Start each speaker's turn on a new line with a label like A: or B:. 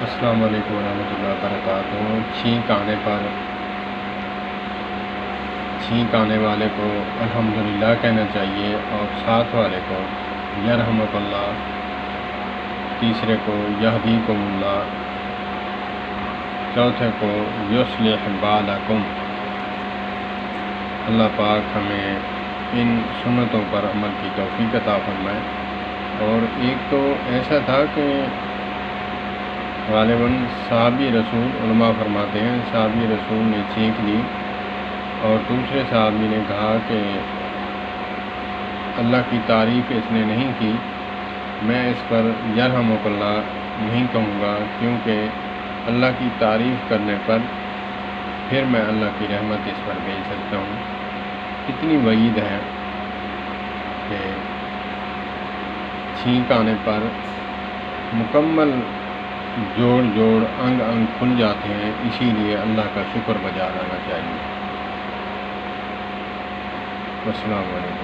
A: السلام علیکم ورحمۃ اللہ وبرکاتہ۔ چھینک آنے والے کو الحمدللہ کہنا چاہیے اور ساتھ والے کو یرحمک اللہ، تیسرے کو یہدیکم اللہ، چوتھے کو یصلح بالکم۔ اللہ پاک ہمیں ان سنتوں پر عمل کی توفیق عطا فرمائے۔ اور ایک تو ایسا تھا کہ غالباً صحابی رسول، علماء فرماتے ہیں صحابی رسول نے چھینک لی اور دوسرے صحابی نے کہا کہ اللہ کی تعریف اس نے نہیں کی، میں اس پر یرحمک اللہ نہیں کہوں گا، کیونکہ اللہ کی تعریف کرنے پر پھر میں اللہ کی رحمت اس پر بھیج سکتا ہوں۔ اتنی وعید ہے کہ چھینک آنے پر مکمل جوڑ انگ کھل جاتے ہیں، اسی لیے اللہ کا شکر بجا لانا چاہیے۔ السلام علیکم۔